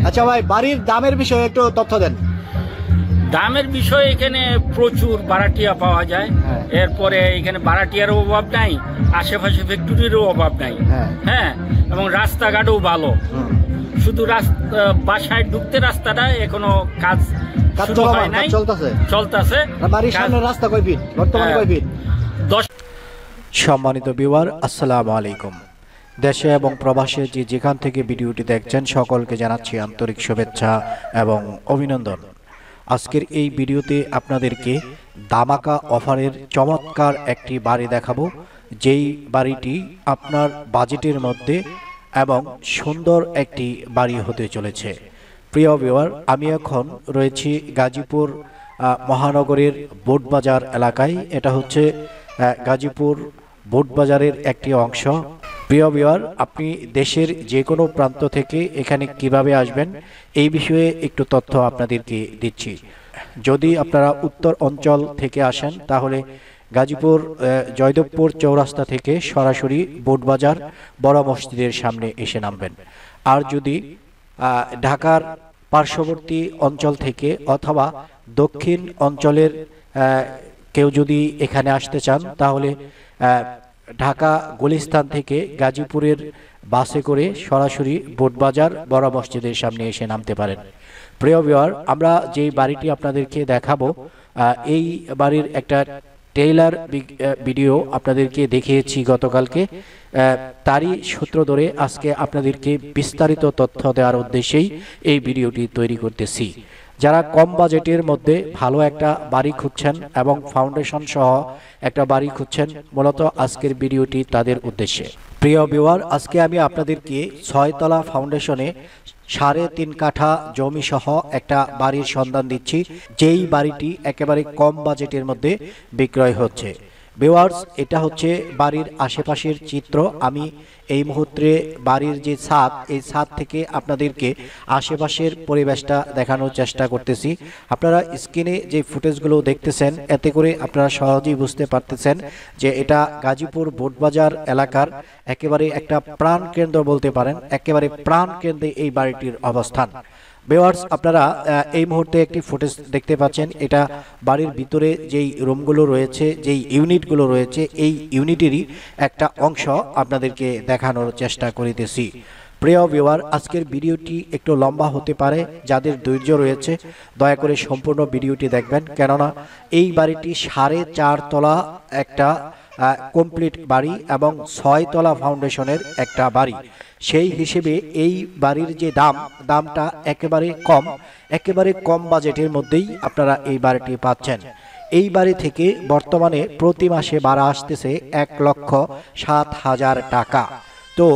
আচ্ছা ভাই, বাড়ির দামের বিষয়ে একটু তথ্য দেন। দামের বিষয়ে এখানে প্রচুর ভাড়াটিয়া পাওয়া যায়। এরপরে এখানে ভাড়াটিয়ারও অভাব নাই, আশেপাশে ফ্যাক্টরিরও অভাব নাই। হ্যাঁ, এবং রাস্তাঘাটও ভালো। শুধু বাসায় ঢুকতে রাস্তাটা এখনো কাজ শুরু হয় নাই, চলতেছে। বাড়ির সামনে রাস্তা কয় ফিট বর্তমানে? কয় ফিট? 10। সম্মানিত ভিউয়ার, আসসালামু আলাইকুম। দেশে এবং প্রবাসে যেখান থেকে ভিডিওটি দেখছেন সকলকে জানাচ্ছি আন্তরিক শুভেচ্ছা এবং অভিনন্দন। আজকের এই ভিডিওতে আপনাদেরকে দামাকা অফারের চমৎকার একটি বাড়ি দেখাবো, যেই বাড়িটি আপনার বাজেটের মধ্যে এবং সুন্দর একটি বাড়ি হতে চলেছে। প্রিয় ভিউয়ার, আমি এখন রয়েছি গাজীপুর মহানগরের বোটবাজার এলাকায়। এটা হচ্ছে গাজীপুর বোটবাজারের একটি অংশ। প্রিয় ভিউয়ার, আপনি দেশের যে কোনো প্রান্ত থেকে এখানে কিভাবে আসবেন এই বিষয়ে একটু তথ্য আপনাদেরকে দিচ্ছি। যদি আপনারা উত্তর অঞ্চল থেকে আসেন তাহলে গাজীপুর জয়দেবপুর চৌরাস্তা থেকে সরাসরি বোটবাজার বড় মসজিদের সামনে এসে নামবেন। আর যদি ঢাকার পার্শ্ববর্তী অঞ্চল থেকে অথবা দক্ষিণ অঞ্চলের কেউ যদি এখানে আসতে চান তাহলে ঢাকা গুলিস্তান থেকে গাজীপুরের বাসে করে সরাসরি বোটবাজার বড় মসজিদের সামনে এসে নামতে পারেন। প্রিয় ভিউয়ার, আমরা যেই বাড়িটি আপনাদেরকে দেখাবো এই বাড়ির একটা ট্রেইলার ভিডিও আপনাদেরকে দেখিয়েছি গতকালকে। তারই সূত্র ধরে আজকে আপনাদেরকে বিস্তারিত তথ্য দেওয়ার উদ্দেশ্যেই এই ভিডিওটি তৈরি করতেছি। যারা কম বাজেটের মধ্যে ভালো একটা বাড়ি খুঁজছেন এবং ফাউন্ডেশন সহ একটা বাড়ি খুঁজছেন, মূলত আজকের ভিডিওটি তাদের উদ্দেশ্যে। প্রিয় ভিউয়ার, আজকে আমি আপনাদেরকে 6 তলা ফাউন্ডেশনে 3.5 কাঠা জমি সহ একটা বাড়ির সন্ধান দিচ্ছি, যেই বাড়িটি একেবারে কম বাজেটের মধ্যে বিক্রয় হচ্ছে। ভিউয়ার্স, এটা হচ্ছে বাড়ির আশেপাশের চিত্র। আমি এই মুহূর্তে বাড়ির যে ছাদ, এই ছাদ থেকে আপনাদেরকে আশেপাশের পরিবেশটা দেখানোর চেষ্টা করতেছি। আপনারা স্ক্রিনে যে ফুটেজগুলো দেখতেছেন এতে করে আপনারা সহজেই বুঝতে পারতেছেন যে এটা গাজীপুর বোটবাজার এলাকার একেবারে একটা প্রাণ কেন্দ্র বলতে পারেন। একেবারে প্রাণ কেন্দ্রে এই বাড়িটির অবস্থান। ভিউয়ার্স, আপনারা এই মুহূর্তে একটি ফুটেজ দেখতে পাচ্ছেন। এটা বাড়ির ভিতরে যেই রুমগুলো রয়েছে, যেই ইউনিটগুলো রয়েছে, এই ইউনিটেরই একটা অংশ আপনাদেরকে দেখানোর চেষ্টা করিতেছি। প্রিয় ভিউয়ার, আজকের ভিডিওটি একটু লম্বা হতে পারে। যাদের ধৈর্য রয়েছে দয়া করে সম্পূর্ণ ভিডিওটি দেখবেন, কেননা এই বাড়িটি 4.5 তলা একটা কমপ্লিট বাড়ি এবং 6 তলা ফাউন্ডেশনের একটা বাড়ি। সেই হিসেবে এই বাড়ির যে দামটা একেবারে কম বাজেটের মধ্যেই আপনারা এই বাড়িটি পাচ্ছেন। এই বাড়ি থেকে বর্তমানে প্রতি মাসে ভাড়া আসতেছে 1,07,000 টাকা। তো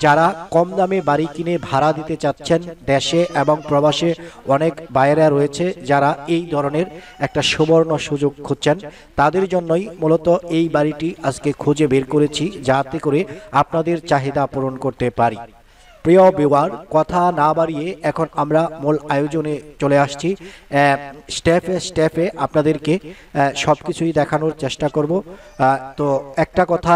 যারা কম দামে বাড়ি কিনে ভাড়া দিতে চাচ্ছেন, দেশে এবং প্রবাসে অনেক ভাইয়েরা রয়েছে যারা এই ধরনের একটা সুবর্ণ সুযোগ খুঁজছেন, তাদের জন্যই মূলত এই বাড়িটি আজকে খুঁজে বের করেছি, যাতে করে আপনাদের চাহিদা পূরণ করতে পারি। প্রিয় ভিউয়ার, কথা না বাড়িয়ে এখন আমরা মূল আয়োজনে চলে আসছি। স্টেপে আপনাদেরকে সবকিছুই দেখানোর চেষ্টা করব। তো একটা কথা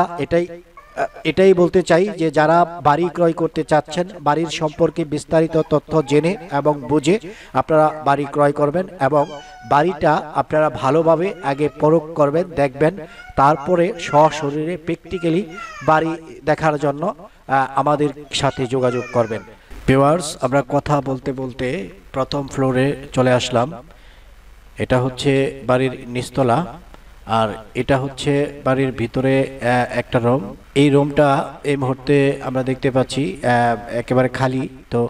এটাই বলতে চাই যে যারা বাড়ি ক্রয় করতে চাচ্ছেন, বাড়ির সম্পর্কে বিস্তারিত তথ্য জেনে এবং বুঝে আপনারা বাড়ি ক্রয় করবেন এবং বাড়িটা আপনারা ভালোভাবে আগে পরখ করবেন, দেখবেন, তারপরে সশরীরে প্র্যাকটিক্যালি বাড়ি দেখার জন্য আমাদের সাথে যোগাযোগ করবেন। ভিউয়ার্স, আমরা কথা বলতে বলতে প্রথম ফ্লোরে চলে আসলাম। এটা হচ্ছে বাড়ির নিচতলা আর এটা হচ্ছে বাড়ির ভিতরে একটা রুম। এই রুমটা এই মুহূর্তে আমরা দেখতে পাচ্ছি একেবারে খালি। তো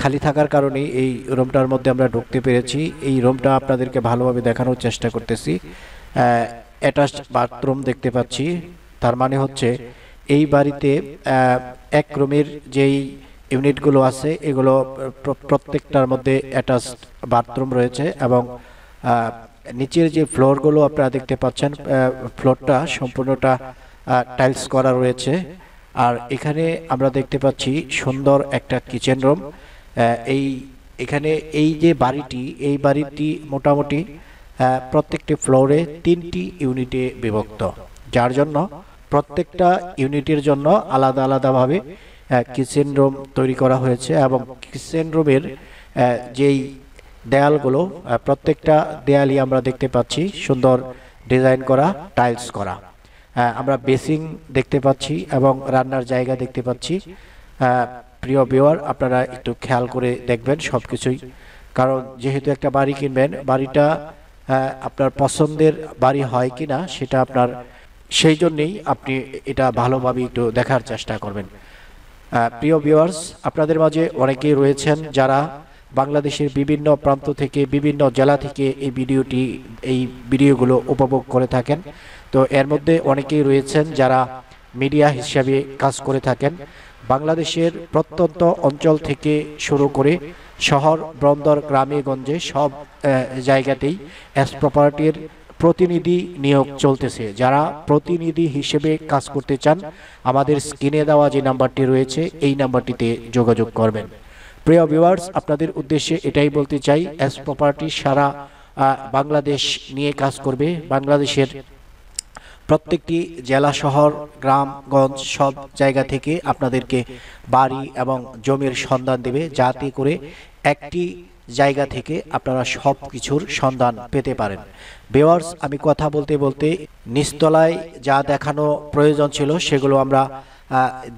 খালি থাকার কারণে এই রুমটার মধ্যে আমরা ঢুকতে পেরেছি। এই রুমটা আপনাদেরকে ভালোভাবে দেখানোর চেষ্টা করতেছি। অ্যাটাচড বাথরুম দেখতে পাচ্ছি, তার মানে হচ্ছে এই বাড়িতে এক রুমের যেই ইউনিটগুলো আছে এগুলো প্রত্যেকটার মধ্যে অ্যাটাচড বাথরুম রয়েছে এবং নিচের যে ফ্লোরগুলো আপনারা দেখতে পাচ্ছেন, ফ্লোরটা সম্পূর্ণটা টাইলস করা রয়েছে। আর এখানে আমরা দেখতে পাচ্ছি সুন্দর একটা কিচেন রুম। এখানে এই যে এই বাড়িটি মোটামুটি প্রত্যেকটি ফ্লোরে 3টি ইউনিটে বিভক্ত, যার জন্য প্রত্যেকটা ইউনিটের জন্য আলাদাভাবে কিচেন রুম তৈরি করা হয়েছে এবং কিচেন রুমের যেই দেয়ালগুলো প্রত্যেকটা দেয়ালই আমরা দেখতে পাচ্ছি সুন্দর ডিজাইন করা, টাইলস করা। আমরা বেসিং দেখতে পাচ্ছি এবং রান্নার জায়গা দেখতে পাচ্ছি। প্রিয় ভিউয়ার, আপনারা একটু খেয়াল করে দেখবেন সবকিছুই, কারণ যেহেতু একটা বাড়ি কিনবেন, বাড়িটা আপনার পছন্দের বাড়ি হয় কিনা সেটা আপনার, সেই জন্যেই আপনি এটা ভালোভাবে একটু দেখার চেষ্টা করবেন। প্রিয় ভিউয়ার্স, আপনাদের মাঝে অনেকেই রয়েছেন যারা বাংলাদেশের বিভিন্ন প্রান্ত থেকে, বিভিন্ন জেলা থেকে এই ভিডিওগুলো উপভোগ করে থাকেন। তো এর মধ্যে অনেকেই রয়েছেন যারা মিডিয়া হিসাবে কাজ করে থাকেন। বাংলাদেশের প্রত্যন্ত অঞ্চল থেকে শুরু করে শহর, বন্দর, গ্রামে গঞ্জে সব জায়গাতেই এস প্রপার্টির প্রতিনিধি নিয়োগ চলতেছে। যারা প্রতিনিধি হিসেবে কাজ করতে চান, আমাদের স্ক্রিনে দেওয়া যে নাম্বারটি রয়েছে এই নাম্বারটিতে যোগাযোগ করবেন। প্রিয় ভিউয়ার্স, আপনাদের উদ্দেশ্যে এটাই বলতে চাই, এস প্রপার্টি সারা বাংলাদেশ নিয়ে কাজ করবে। বাংলাদেশের প্রত্যেকটি জেলা, শহর, গ্রামগঞ্জ সব জায়গা থেকে আপনাদেরকে বাড়ি এবং জমির সন্ধান দেবে, যাতে করে একটি জায়গা থেকে আপনারা সব কিছুর সন্ধান পেতে পারেন। ভিউয়ার্স, আমি কথা বলতে বলতে নিচতলায় যা দেখানো প্রয়োজন ছিল সেগুলো আমরা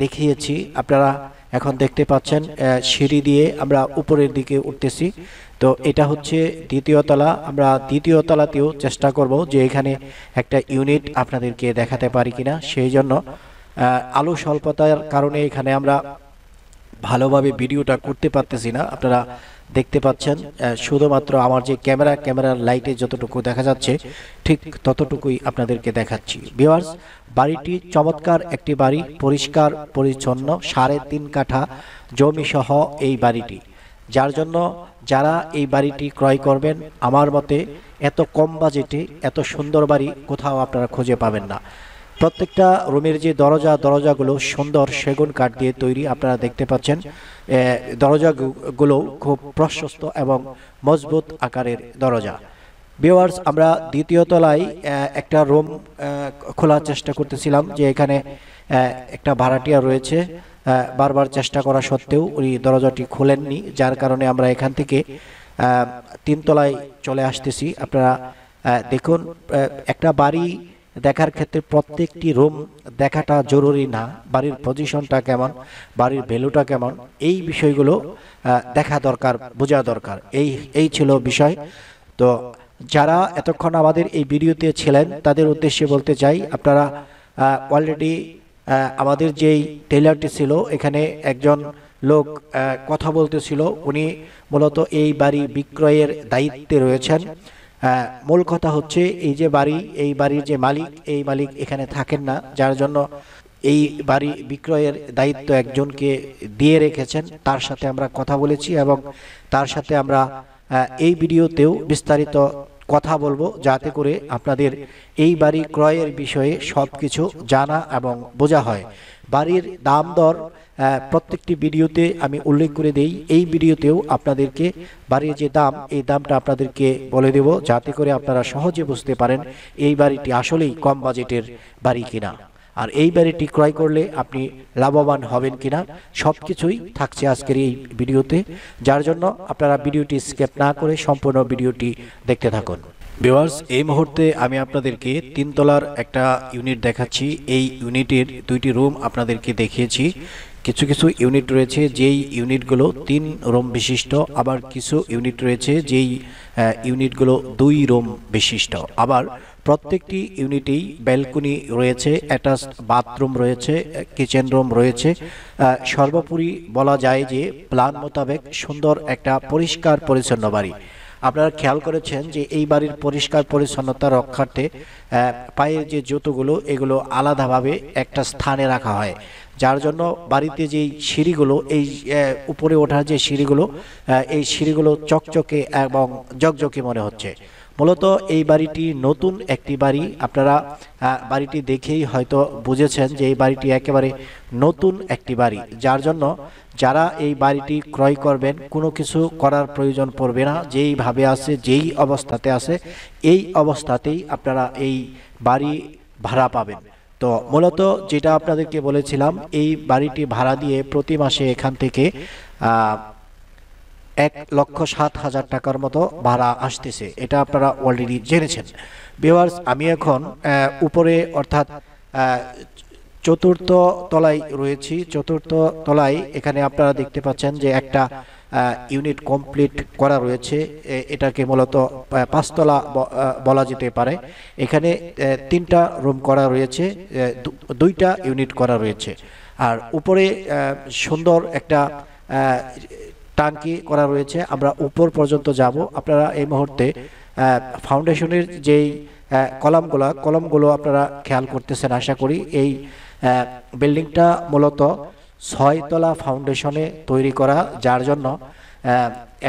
দেখিয়েছি। আপনারা এখন দেখতে পাচ্ছেন সিঁড়ি দিয়ে আমরা উপরের দিকে উঠতেছি। তো এটা হচ্ছে দ্বিতীয় তলা। আমরা দ্বিতীয় তলাতেও চেষ্টা করব যে এখানে একটা ইউনিট আপনাদেরকে দেখাতে পারি কিনা। সেই জন্য আলো স্বল্পতার কারণে এখানে আমরা ভালোভাবে ভিডিওটা করতে পারতেছি না। আপনারা দেখতে পাচ্ছেন শুধুমাত্র আমার যে ক্যামেরার লাইটে যতটুকু দেখা যাচ্ছে ঠিক ততটুকুই আপনাদেরকে দেখাচ্ছি। ভিউয়ার্স, বাড়িটি চমৎকার একটি বাড়ি, পরিষ্কার পরিচ্ছন্ন, 3.5 কাঠা জমি সহ এই বাড়িটি। যার জন্য যারা এই বাড়িটি ক্রয় করবেন, আমার মতে এত কম বাজেটে এত সুন্দর বাড়ি কোথাও আপনারা খুঁজে পাবেন না। প্রত্যেকটা রুমের যে দরজাগুলো সুন্দর সেগুন কাঠ দিয়ে তৈরি। আপনারা দেখতে পাচ্ছেন দরজাগুলো খুব প্রশস্ত এবং মজবুত আকারের দরজা। ভিউয়ার্স, আমরা দ্বিতীয় তলায় একটা রুম খোলার চেষ্টা করতেছিলাম, যে এখানে একটা ভাড়াটিয়া রয়েছে। বারবার চেষ্টা করা সত্ত্বেও উনি দরজাটি খোলেননি, যার কারণে আমরা এখান থেকে 3 তলায় চলে আসতেছি। আপনারা দেখুন, একটা বাড়ি দেখার ক্ষেত্রে প্রত্যেকটি রুম দেখাটা জরুরি না, বাড়ির পজিশনটা কেমন, বাড়ির ভ্যালুটা কেমন, এই বিষয়গুলো দেখা দরকার, বোঝা দরকার। এই ছিল বিষয়। তো যারা এতক্ষণ আমাদের এই ভিডিওতে ছিলেন তাদের উদ্দেশ্যে বলতে চাই, আপনারা অলরেডি আমাদের যেই টেইলারটি ছিল, এখানে একজন লোক কথা বলতেছিল, উনি মূলত এই বাড়ি বিক্রয়ের দায়িত্বে রয়েছেন। মূল কথা হচ্ছে এই বাড়ির যে মালিক, এই মালিক এখানে থাকেন না, যার জন্য এই বাড়ি বিক্রয়ের দায়িত্ব একজনকে দিয়ে রেখেছেন। তার সাথে আমরা কথা বলেছি এবং তার সাথে আমরা এই ভিডিওতেও বিস্তারিত কথা বলবো, যাতে করে আপনাদের এই বাড়ি ক্রয়ের বিষয়ে সব কিছু জানা এবং বোঝা হয়। বাড়ির দাম দর প্রত্যেকটি ভিডিওতে আমি উল্লেখ করে দেই। এই ভিডিওতেও আপনাদেরকে বাড়ির যে দাম, এই দামটা আপনাদেরকে বলে দেব, যাতে করে আপনারা সহজে বুঝতে পারেন এই বাড়িটি আসলেই কম বাজেটের বাড়ি কিনা, আর এই বাড়িটি ক্রয় করলে আপনি লাভবান হবেন কিনা, সবকিছুই থাকছে আজকের এই ভিডিওতে। যার জন্য আপনারা ভিডিওটি স্কিপ না করে সম্পূর্ণ ভিডিওটি দেখতে থাকুন। ভিউয়ার্স, এই মুহূর্তে আমি আপনাদেরকে 3 তলার একটা ইউনিট দেখাচ্ছি। এই ইউনিটের 2টি রুম আপনাদেরকে দেখিয়েছি। কিছু কিছু ইউনিট রয়েছে যেই ইউনিটগুলো 3 রুম বিশিষ্ট, আবার কিছু ইউনিট রয়েছে যেই ইউনিটগুলো 2 রুম বিশিষ্ট। আবার প্রত্যেকটি ইউনিটেই ব্যালকনি রয়েছে, অ্যাটাচ বাথরুম রয়েছে, কিচেন রুম রয়েছে। সর্বোপরি বলা যায় যে প্ল্যান মোতাবেক সুন্দর একটা পরিষ্কার পরিচ্ছন্ন বাড়ি। আপনারা খেয়াল করেছেন যে এই বাড়ির পরিষ্কার পরিচ্ছন্নতা রক্ষার্থে পায়ের যে জুতোগুলো, এগুলো আলাদাভাবে একটা স্থানে রাখা হয়, যার জন্য বাড়িতে যেই সিঁড়িগুলো, এই উপরে ওঠার যে সিঁড়িগুলো, এই সিঁড়িগুলো চকচকে এবং জকজকে মনে হচ্ছে। মূলত এই বাড়িটি নতুন একটি বাড়ি। আপনারা বাড়িটি দেখেই হয়তো বুঝেছেন যে এই বাড়িটি একেবারে নতুন একটি বাড়ি, যার জন্য যারা এই বাড়িটি ক্রয় করবেন কোনো কিছু করার প্রয়োজন পড়বে না। যেইভাবে আছে, যেই অবস্থাতে আছে, এই অবস্থাতেই আপনারা এই বাড়ি ভাড়া পাবেন। তো মূলত যেটা আপনাদেরকে বলেছিলাম, এই বাড়িটি ভাড়া দিয়ে প্রতি মাসে এখান থেকে 1,07,000 টাকার মতো ভাড়া আসতেছে, এটা আপনারা অলরেডি জেনেছেন। ভিউয়ার্স, আমি এখন উপরে অর্থাৎ চতুর্থ তলায় রয়েছি। চতুর্থ তলায় এখানে আপনারা দেখতে পাচ্ছেন যে একটা ইউনিট কমপ্লিট করা রয়েছে। এটাকে মূলত 5 তলা বলা যেতে পারে। এখানে 3টা রুম করা রয়েছে, 2টা ইউনিট করা রয়েছে। আর উপরে সুন্দর একটা টাঙ্কি করা রয়েছে। আমরা উপর পর্যন্ত যাব। আপনারা এই মুহূর্তে ফাউন্ডেশনের যেই কলামগুলো আপনারা খেয়াল করতেছেন আশা করি। এই বিল্ডিংটা মূলত 6 তলা ফাউন্ডেশনে তৈরি করা, যার জন্য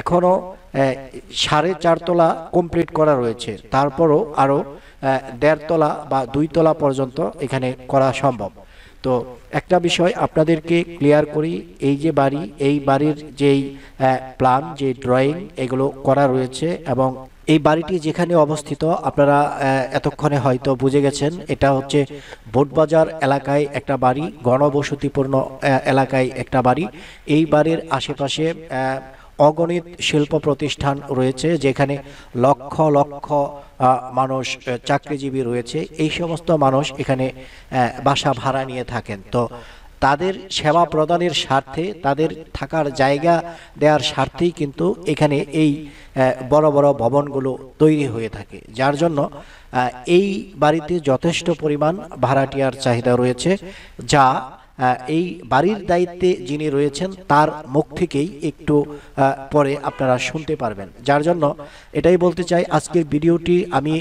এখনো 4.5 তলা কমপ্লিট করা রয়েছে। তারপরও আরো 1.5 তলা বা 2 তলা পর্যন্ত এখানে করা সম্ভব। তো একটা বিষয় আপনাদেরকে ক্লিয়ার করি, এই যে বাড়ি, এই বাড়ির যেই প্ল্যান, যে ড্রয়িং, এগুলো করা রয়েছে। এবং এই বাড়িটি যেখানে অবস্থিত আপনারা এতক্ষণে হয়তো বুঝে গেছেন, এটা হচ্ছে বোটবাজার এলাকায় একটা বাড়ি, গণবসতিপূর্ণ এলাকায় একটা বাড়ি। এই বাড়ির আশেপাশে অগণিত শিল্প প্রতিষ্ঠান রয়েছে, যেখানে লক্ষ লক্ষ মানুষ চাকরিজীবী রয়েছে। এই সমস্ত মানুষ এখানে বাসা ভাড়া নিয়ে থাকেন। তো তাদের সেবা প্রদানের স্বার্থে, তাদের থাকার জায়গা দেওয়ার স্বার্থেই কিন্তু এখানে এই বড় বড় ভবনগুলো তৈরি হয়ে থাকে, যার জন্য এই বাড়িতে যথেষ্ট পরিমাণ ভাড়াটিয়ার চাহিদা রয়েছে, যা এই বাড়ির দায়িত্বে যিনি রয়েছেন তার মুখ থেকেই একটু পরে আপনারা শুনতে পারবেন। যার জন্য এটাই বলতে চাই, আজকের ভিডিওটি আমি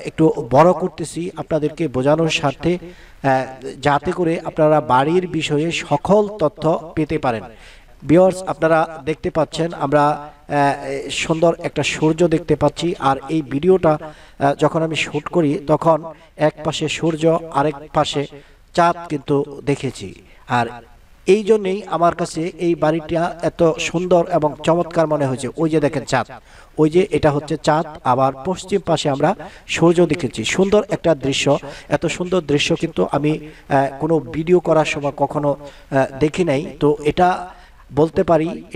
একটু বড় করতেছি আপনাদেরকে বোঝানোর স্বার্থে, যাতে করে আপনারা বাড়ির বিষয়ে সকল তথ্য পেতে পারেন। ভিউয়ার্স, আপনারা দেখতে পাচ্ছেন আমরা সুন্দর একটা সূর্য দেখতে পাচ্ছি। আর এই ভিডিওটা যখন আমি শুট করি তখন এক পাশে সূর্য, আরেক পাশে চাঁদ কিন্তু দেখেছি। আর এই জন্যই আমার কাছে এই বাড়িটা এত সুন্দর এবং চমৎকার মনে হয়েছে। ওই যে দেখেন চাঁদ, ওই যে এটা হচ্ছে চাঁদ, আবার পশ্চিম পাশে আমরা সূর্য দেখেছি। সুন্দর একটা দৃশ্য। এত সুন্দর দৃশ্য কিন্তু আমি কোনো ভিডিও করার সময় কখনো দেখি নাই। তো এটা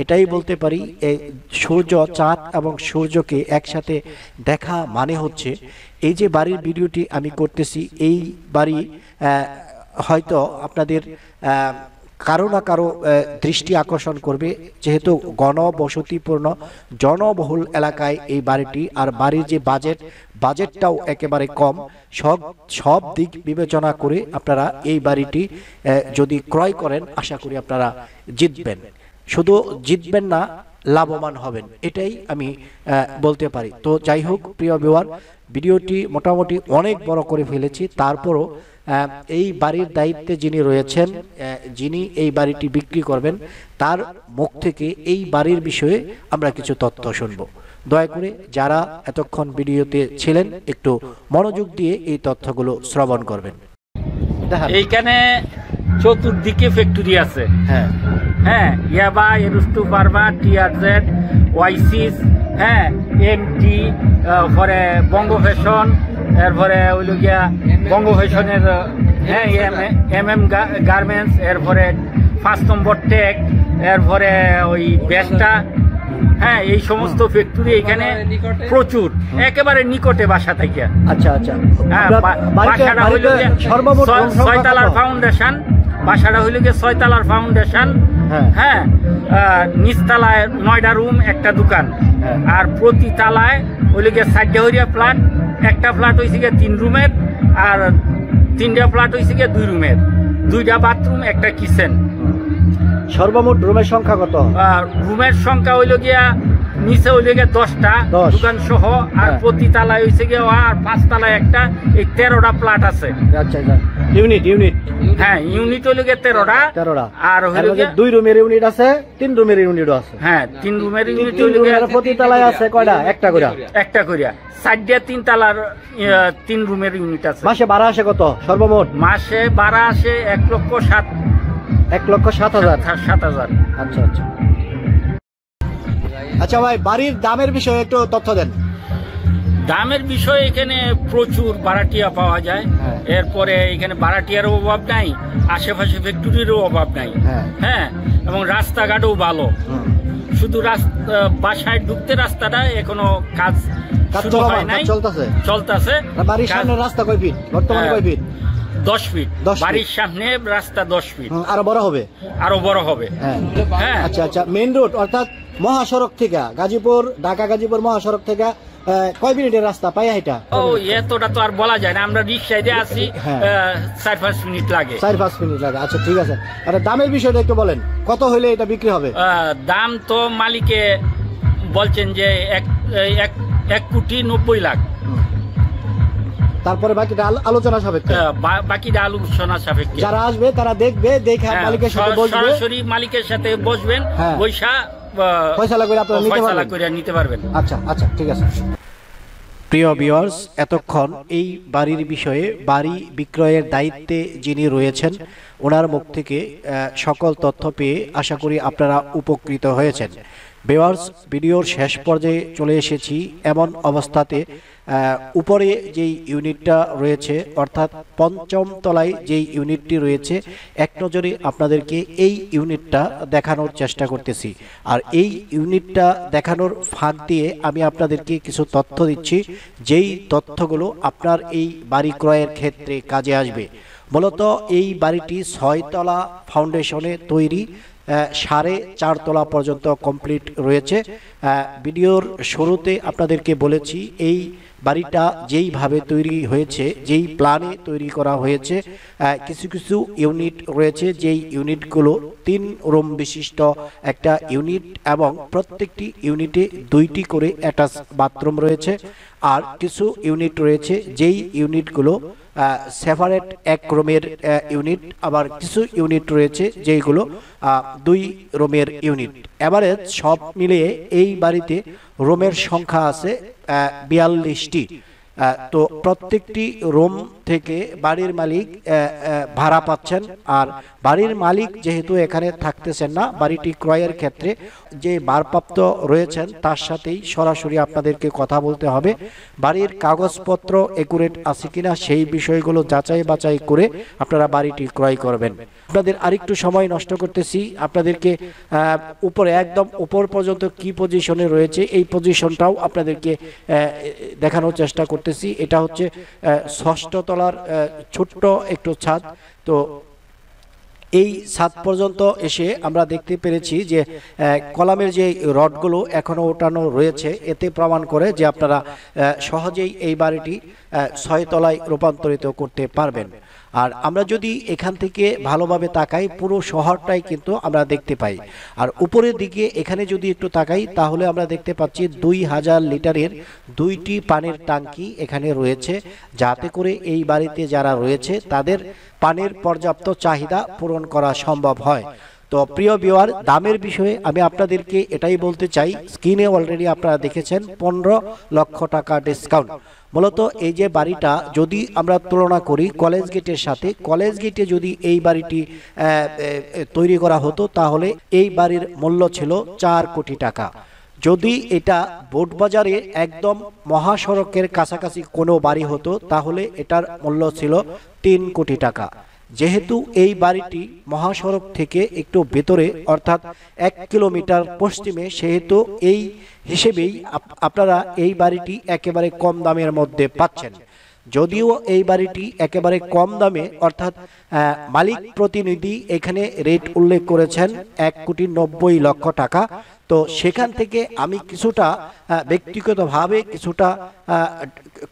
এটাই বলতে পারি এই সূর্য, চাঁদ এবং সূর্যকে একসাথে দেখা মানে হচ্ছে এই যে বাড়ির ভিডিওটি আমি করতেছি, এই বাড়ি হয়তো আপনাদের কারো না কারো দৃষ্টি আকর্ষণ করবে, যেহেতু গণবসতিপূর্ণ জনবহুল এলাকায় এই বাড়িটি। আর বাড়ির যে বাজেটটাও একেবারে কম। সব দিক বিবেচনা করে আপনারা এই বাড়িটি যদি ক্রয় করেন, আশা করি আপনারা জিতবেন। শুধু জিতবেন না, লাভবান হবেন, এটাই আমি বলতে পারি। তো যাই হোক প্রিয় ভিউয়ার, ভিডিওটি মোটামুটি অনেক বড় করে ফেলেছি। তারপরও এই বাড়ির দায়িত্বে যিনি রয়েছেন, যিনি এই বাড়িটি বিক্রি করবেন, তার মুখ থেকে এই বাড়ির বিষয়ে আমরা কিছু তথ্য শুনবো। দয়া করে যারা এতক্ষণ ভিডিওতে ছিলেন একটু মনোযোগ দিয়ে এই তথ্যগুলো শ্রবণ করবেন। এইখানে চতুর্দিকে ফ্যাক্টরি আছে। হ্যাঁ হ্যাঁ, ইয়াবা, এরুস্টু, বারবা, টিআরজেড, ওয়াইসিস, হ্যাঁ, এমটি, পরে বঙ্গ ফ্যাশন, এরপরে হইল গিয়া বঙ্গ ফ্যাশনের, হ্যাঁ, এমএম গার্মেন্টস, এরপরে 5 নম্বর টেক, এরপরে ওই বেস্টা, হ্যাঁ, এই সমস্ত ফ্যাক্টরি এখানে প্রচুর, একেবারে নিকটে বাসা থেকে। আচ্ছা আচ্ছা, হ্যাঁ, বাসাটা হইল গিয়ে 6 তলার ফাউন্ডেশন, বাসাটা হইল গিয়ে 6 তলার ফাউন্ডেশন। হ্যাঁ, নিচতলায় 9টা রুম, একটা দোকান। আর প্রতি তালায় হইল গিয়ে 4টা হইয়া ফ্ল্যাট, একটা ফ্ল্যাট হয়েছে গিয়ে 3 রুমের, আর 3টা ফ্ল্যাট হয়েছে গিয়ে 2 রুমের, 2টা বাথরুম, একটা কিচেন। সর্বমোট রুমের সংখ্যা কত? রুমের সংখ্যা হইল গিয়া নিচে হইল গিয়া 10টা দোকান সহ, আর প্রতি তালায় হয়েছে গিয়া, আর 5 তালায় একটা, এই 13টা ফ্ল্যাট আছে। আচ্ছা, ইউনিট হ্যাঁ, ইউনিট হইল গিয়ে 13টা। আর হইল গিয়া 2 রুমের ইউনিট আছে, 3 রুমের ইউনিটও আছে। হ্যাঁ, 3 রুমের ইউনিট হইল গিয়া প্রতি তালায় আছে কয়টা? একটা কইরা 4টা 3 তালার 3 রুমের ইউনিট আছে। মাসে ভাড়া আসে কত সর্বমোট? মাসে ভাড়া আসে 1,07,000। আচ্ছা আচ্ছা আচ্ছা ভাই, বাড়ির দামের বিষয়ে একটু তথ্য দেন। দামের বিষয়ে এখানে প্রচুর ভাড়াটিয়া পাওয়া যায়। এরপরে এখানে ভাড়াটিয়ারও অভাব নাই, আশেপাশে ফ্যাক্টরিরও অভাব নাই। হ্যাঁ, এবং রাস্তাঘাটও ভালো। শুধু বাসায় ঢুকতে রাস্তাটা এখনো কাজ শুরু হয় নাই, চলতেছে। বাড়ির সামনে রাস্তা কয় ফিট বর্তমানে? কয় ফিট? 10 ফিট। বাড়ির সামনে রাস্তা 10 ফিট। আরো বড় হবে? আরো বড় হবে। হ্যাঁ। আচ্ছা আচ্ছা, মেইন রোড অর্থাৎ মহাসড়ক থেকে গাজীপুর, ঢাকা গাজীপুর মহাসড়ক থেকে কয় মিনিটের রাস্তা পাই এটা? ও এতটা তো আর বলা যায় না, আমরা রিক্সায় দিয়ে আসি, 4-5 মিনিট লাগে। 4-5 মিনিট লাগে। আচ্ছা ঠিক আছে। আর দামের বিষয়টা একটু বলেন, কত হইলে এটা বিক্রি হবে? দাম তো মালিকে বলছেন যে 1,90,00,000। তারপরে বাকিটা আলোচনা সাপেক্ষে। বাকিটা আলোচনা সাপেক্ষে। যারা আসবে তারা দেখবে, দেখে মালিকের সাথে বসবে, সরাসরি মালিকের সাথে বসবেন, পয়সা ফয়সালা করে আপনারা নিতে পারবেন। আচ্ছা আচ্ছা ঠিক আছে। প্রিয় ভিউয়ার্স, এতক্ষণ এই বাড়ির বিষয়ে, বাড়ি বিক্রয়ের দায়িত্বে যিনি রয়েছেন ওনার মুখ থেকে সকল তথ্য পেয়ে আশা করি আপনারা উপকৃত হয়েছেন। ভিউয়ার্স, ভিডিওর শেষ পর্যায়ে চলে এসেছি। এমন অবস্থাতে উপরে যেই ইউনিটটা রয়েছে, অর্থাৎ ৫ম তলায় যেই ইউনিটটি রয়েছে, এক নজরে আপনাদেরকে এই ইউনিটটা দেখানোর চেষ্টা করতেছি। আর এই ইউনিটটা দেখানোর ফাঁক দিয়ে আমি আপনাদেরকে কিছু তথ্য দিচ্ছি, যেই তথ্যগুলো আপনার এই বাড়ি ক্রয়ের ক্ষেত্রে কাজে আসবে। মূলত এই বাড়িটি ৬ তলা ফাউন্ডেশনে তৈরি, 4.5 তলা পর্যন্ত কমপ্লিট রয়েছে। ভিডিওর শুরুতে আপনাদেরকে বলেছি এই বাড়িটা যেইভাবে তৈরি হয়েছে, যেই প্ল্যানে তৈরি করা হয়েছে, কিছু কিছু ইউনিট রয়েছে যেই ইউনিটগুলো 3 রুম বিশিষ্ট একটা ইউনিট, এবং প্রত্যেকটি ইউনিটে 2টি করে অ্যাটাচ বাথরুম রয়েছে। আর কিছু ইউনিট রয়েছে যেই ইউনিটগুলো সেপারেট 1 রুমের ইউনিট, আবার কিছু ইউনিট রয়েছে যেইগুলো 2 রুমের ইউনিট। এভারেজ সব মিলিয়ে এই বাড়িতে রুমের সংখ্যা আছে 42টি। তো প্রত্যেকটি রুম থেকে বাড়ির মালিক ভাড়া পাচ্ছেন। আর বাড়ির মালিক যেহেতু এখানে থাকতেছেন না, বাড়িটি ক্রয়ের ক্ষেত্রে যে ভারপ্রাপ্ত রয়েছেন তার সাথেই সরাসরি আপনাদেরকে কথা বলতে হবে। বাড়ির কাগজপত্র একুরেট আছে কিনা সেই বিষয়গুলো যাচাই বাছাই করে আপনারা বাড়িটি ক্রয় করবেন। আপনাদের আরেকটু সময় নষ্ট করতেছি, আপনাদেরকে উপরে একদম উপর পর্যন্ত কি পজিশনে রয়েছে এই পজিশনটাও আপনাদেরকে দেখানোর চেষ্টা করতেছি। এটা হচ্ছে 6ষ্ঠ তলার ছোট্ট একটু ছাদ। তো এই ছাদ পর্যন্ত এসে আমরা দেখতে পেরেছি যে কলামের যে রডগুলো এখনো ওঠানো রয়েছে, এতে প্রমাণ করে যে আপনারা সহজেই এই বাড়িটি 6 তলায় রূপান্তরিত করতে পারবেন। আর আমরা যদি এখান থেকে ভালোভাবে তাকাই, পুরো শহরটাই কিন্তু আমরা দেখতে পাই। আর উপরের দিকে এখানে যদি একটু তাকাই তাহলে আমরা দেখতে পাচ্ছি 2000 লিটারের 2টি পানির ট্যাঙ্কি এখানে রয়েছে, যাতে করে এই বাড়িতে যারা রয়েছে তাদের পানির পর্যাপ্ত চাহিদা পূরণ করা সম্ভব হয়। তো প্রিয় ভিউয়ার, দামের বিষয়ে আমি আপনাদেরকে এটাই বলতে চাই, স্ক্রিনে অলরেডি আপনারা দেখেছেন 15 লক্ষ টাকা ডিসকাউন্ট। মূলত এই যে বাড়িটা যদি আমরা তুলনা করি কলেজ গেটের সাথে, কলেজ গেটে যদি এই বাড়িটি তৈরি করা হতো তাহলে এই বাড়ির মূল্য ছিল 4 কোটি টাকা। যদি এটা বোটবাজারে একদম মহাসড়কের কাছাকাছি কোনো বাড়ি হতো তাহলে এটার মূল্য ছিল 3 কোটি টাকা। যেহেতু এই বাড়িটি মহাসড়ক থেকে একটু ভেতরে অর্থাৎ 1 কিলোমিটার পশ্চিমে, সেহেতু এই হিসেবেই আপনারা এই বাড়িটি একেবারে কম দামের মধ্যে পাচ্ছেন। যদিও এই বাড়িটি একেবারে কম দামে, অর্থাৎ মালিক প্রতিনিধি এখানে রেট উল্লেখ করেছেন 1,90,00,000 টাকা। তো সেখান থেকে আমি কিছুটা ব্যক্তিগতভাবে কিছুটা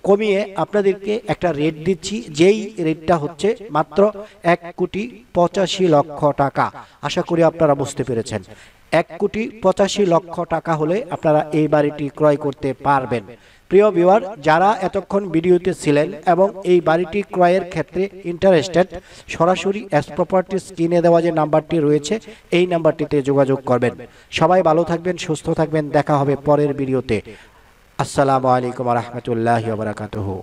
কমিয়ে আপনাদেরকে একটা রেট দিচ্ছি, যেই রেটটা হচ্ছে মাত্র 1,85,00,000 টাকা। আশা করি আপনারা বুঝতে পেরেছেন। 1,85,00,000 টাকা হলে আপনারা এই বাড়িটি ক্রয় করতে পারবেন। প্রিয় ভিউয়ার, যারা এতক্ষণ ভিডিওতে ছিলেন এবং এই বাড়িটি ক্রয়ের ক্ষেত্রে ইন্টারেস্টেড, সরাসরি এস প্রপার্টি স্ক্রিনে দেওয়া যে নাম্বারটি রয়েছে এই নাম্বারটিতে যোগাযোগ করবেন। সবাই ভালো থাকবেন, সুস্থ থাকবেন, দেখা হবে পরের ভিডিওতে। আসসালামু আলাইকুম ওয়া রাহমাতুল্লাহি ওয়া বারাকাতুহু।